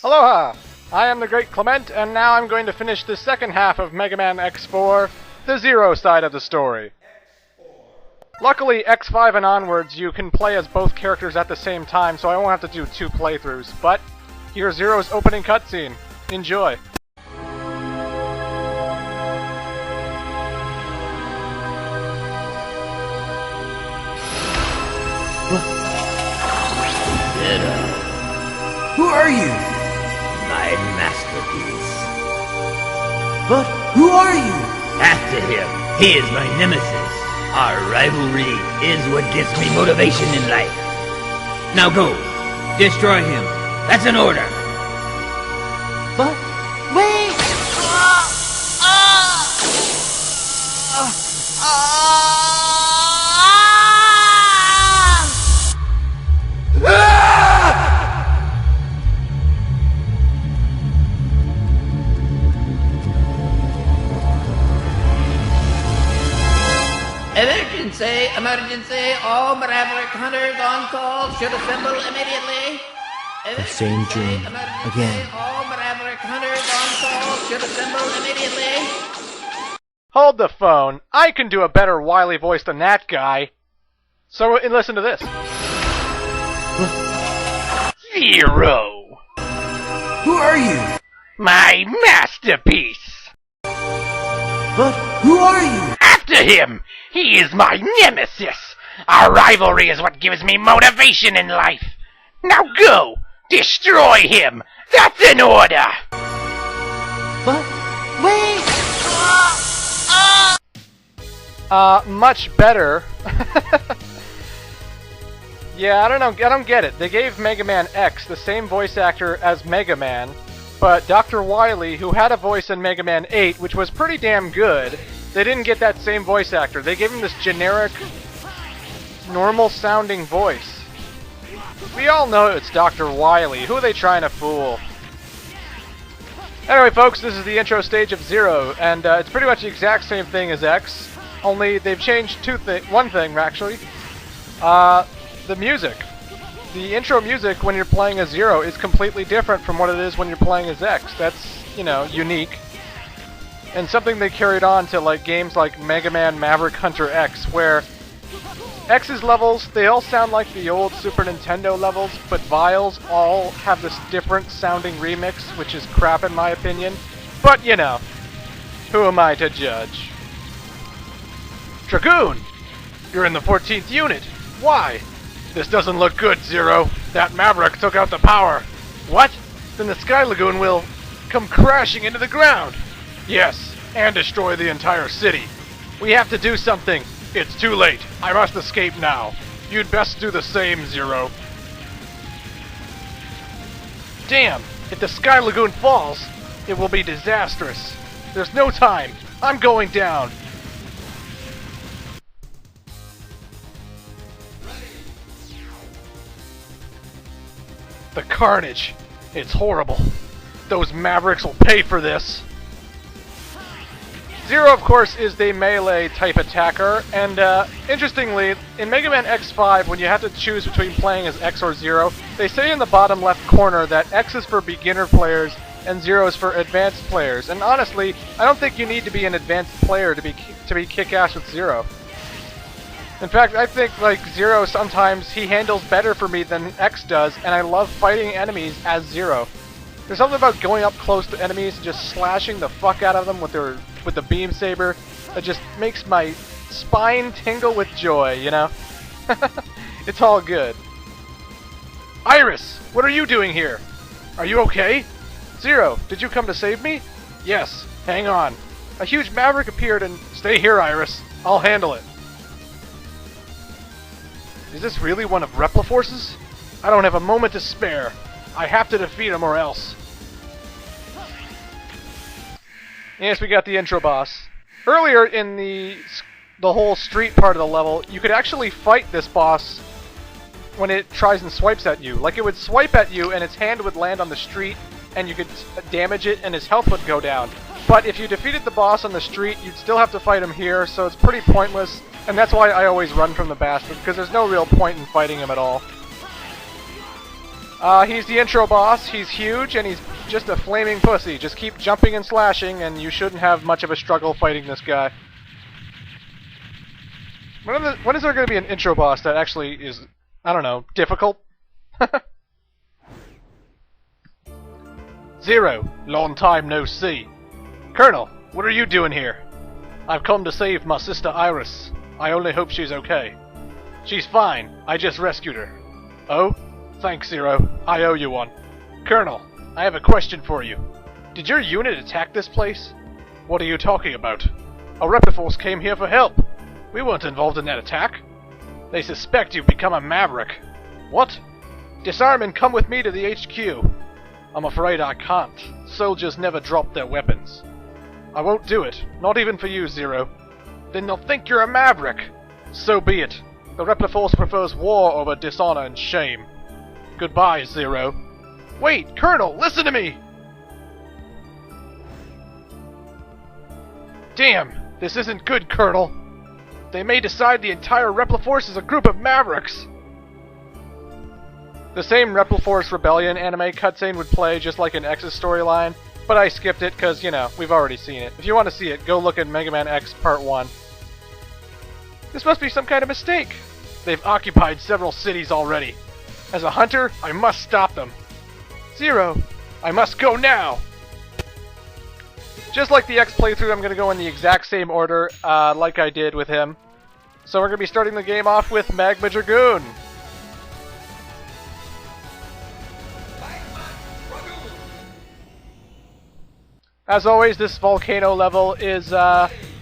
Aloha! I am the Great Clement, and now I'm going to finish the second half of Mega Man X4, the Zero side of the story. Luckily, X5 and onwards, you can play as both characters at the same time, so I won't have to do 2 playthroughs, but here's Zero's opening cutscene. Enjoy. Who are you? My masterpiece. But who are you? After him, he is my nemesis. Our rivalry is what gives me motivation in life. Now go, destroy him. That's an order. But wait! Emergency, all Maverick hunters on call should assemble immediately. The same dream, again. All Maverick hunters on call should assemble immediately. Hold the phone. I can do a better Wily voice than that guy. So listen to this. Zero! Who are you? My masterpiece! But who are you? After him! He is my nemesis! Our rivalry is what gives me motivation in life! Now go! Destroy him! That's an order! But wait! Much better. Yeah, I don't get it. They gave Mega Man X the same voice actor as Mega Man, but Dr. Wily, who had a voice in Mega Man 8, which was pretty damn good, they didn't get that same voice actor. They gave him this generic, normal-sounding voice. We all know it's Dr. Wily. Who are they trying to fool? Anyway, folks, this is the intro stage of Zero, and it's pretty much the exact same thing as X, only they've changed one thing, actually. The music. The intro music when you're playing as Zero is completely different from what it is when you're playing as X. That's, unique. And something they carried on to like games like Mega Man Maverick Hunter X, where X's levels, they all sound like the old Super Nintendo levels, but Vials all have this different sounding remix, which is crap in my opinion. But, who am I to judge? Dragoon! You're in the 14th unit! Why? This doesn't look good, Zero. That Maverick took out the power. What? Then the Sky Lagoon will come crashing into the ground. Yes, and destroy the entire city. We have to do something. It's too late. I must escape now. You'd best do the same, Zero. Damn, if the Sky Lagoon falls, it will be disastrous. There's no time. I'm going down. The carnage. It's horrible. Those Mavericks will pay for this. Zero, of course, is the melee-type attacker, and interestingly, in Mega Man X5, when you have to choose between playing as X or Zero, they say in the bottom left corner that X is for beginner players and Zero is for advanced players. And honestly, I don't think you need to be an advanced player to be kick-ass with Zero. In fact, I think, Zero sometimes, he handles better for me than X does, and I love fighting enemies as Zero. There's something about going up close to enemies and just slashing the fuck out of them with the beam saber that just makes my spine tingle with joy, It's all good. Iris, what are you doing here? Are you okay? Zero, did you come to save me? Yes, hang on. A huge Maverick appeared and... Stay here, Iris. I'll handle it. Is this really one of Repliforce's? I don't have a moment to spare. I have to defeat him or else. Yes, we got the intro boss. Earlier in the whole street part of the level, you could actually fight this boss when it tries and swipes at you. Like, it would swipe at you and its hand would land on the street and you could damage it and his health would go down. But if you defeated the boss on the street, you'd still have to fight him here, so it's pretty pointless. And that's why I always run from the bastard, because there's no real point in fighting him at all. He's the intro boss, he's huge, and he's just a flaming pussy. Just keep jumping and slashing, and you shouldn't have much of a struggle fighting this guy. When is there going to be an intro boss that actually is, I don't know, difficult? Zero, long time no see. Colonel, what are you doing here? I've come to save my sister Iris. I only hope she's okay. She's fine, I just rescued her. Oh? Thanks, Zero. I owe you one. Colonel, I have a question for you. Did your unit attack this place? What are you talking about? A Repliforce came here for help. We weren't involved in that attack. They suspect you've become a maverick. What? Disarm and come with me to the HQ. I'm afraid I can't. Soldiers never drop their weapons. I won't do it, not even for you, Zero. Then they'll think you're a maverick. So be it. The Repliforce prefers war over dishonor and shame. Goodbye, Zero. Wait, Colonel, listen to me! Damn, this isn't good, Colonel. They may decide the entire Repliforce is a group of mavericks. The same Repliforce Rebellion anime cutscene would play just like in X's storyline, but I skipped it because, you know, we've already seen it. If you want to see it, go look at Mega Man X Part 1. This must be some kind of mistake. They've occupied several cities already. As a hunter, I must stop them. Zero, I must go now! Just like the X playthrough, I'm going to go in the exact same order like I did with him. So we're going to be starting the game off with Magma Dragoon. As always, this volcano level is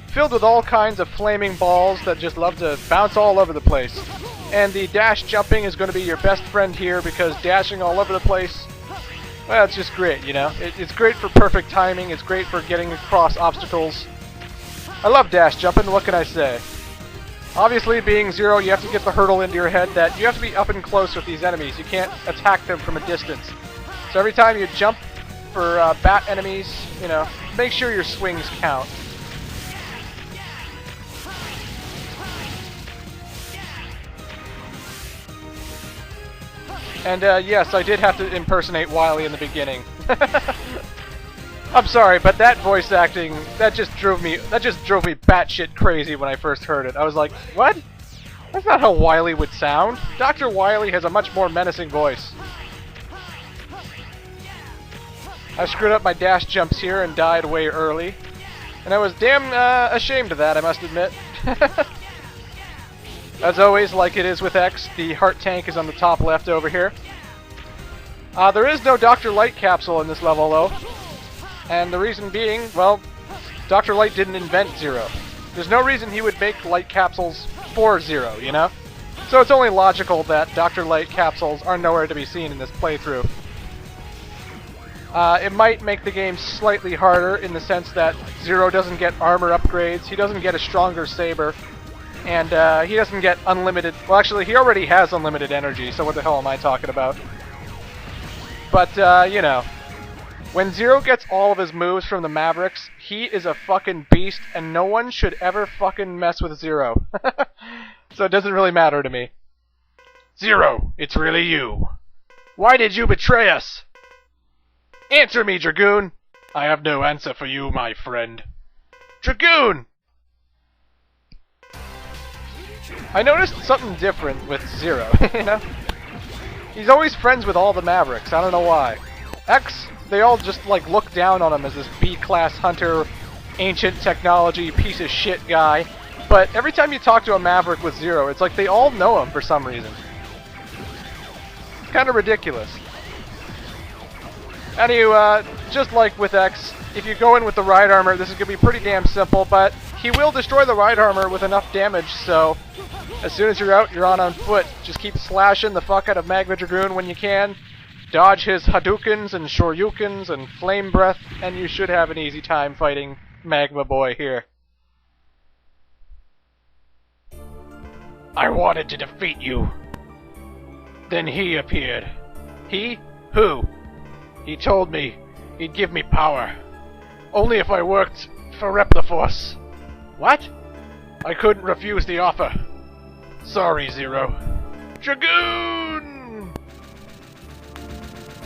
filled with all kinds of flaming balls that just love to bounce all over the place. And the dash jumping is going to be your best friend here because dashing all over the place, well, it's just great, you know? It's great for perfect timing, it's great for getting across obstacles. I love dash jumping, what can I say? Obviously, being Zero, you have to get the hurdle into your head that you have to be up and close with these enemies. You can't attack them from a distance. So every time you jump for bat enemies, you know, make sure your swings count. And yes, I did have to impersonate Wily in the beginning. I'm sorry, but that voice acting, that just drove me batshit crazy when I first heard it. I was like, what? That's not how Wily would sound. Dr. Wily has a much more menacing voice. I screwed up my dash jumps here and died way early. And I was damn ashamed of that, I must admit. As always, like it is with X, the heart tank is on the top left over here. There is no Dr. Light capsule in this level, though. And the reason being, well, Dr. Light didn't invent Zero. There's no reason he would make light capsules for Zero, you know? So it's only logical that Dr. Light capsules are nowhere to be seen in this playthrough. It might make the game slightly harder in the sense that Zero doesn't get armor upgrades, he doesn't get a stronger saber, and he doesn't get unlimited... Well, actually, he already has unlimited energy, so what the hell am I talking about? But, you know, when Zero gets all of his moves from the Mavericks, he is a fucking beast, and no one should ever fucking mess with Zero. So it doesn't really matter to me. Zero, it's really you. Why did you betray us? Answer me, Dragoon! I have no answer for you, my friend. Dragoon! I noticed something different with Zero, you know? He's always friends with all the Mavericks, I don't know why. X, they all just like look down on him as this B-class hunter, ancient technology, piece of shit guy. But every time you talk to a Maverick with Zero, it's like they all know him for some reason. It's kind of ridiculous. Anyway, just like with X, if you go in with the ride armor, this is going to be pretty damn simple, but he will destroy the ride armor with enough damage, so as soon as you're out, you're on foot. Just keep slashing the fuck out of Magma Dragoon when you can. Dodge his Hadoukens and Shoryukens and Flame Breath, and you should have an easy time fighting Magma Boy here. I wanted to defeat you. Then he appeared. He? Who? He told me he'd give me power. Only if I worked for Repliforce. What? I couldn't refuse the offer. Sorry, Zero. Dragoon!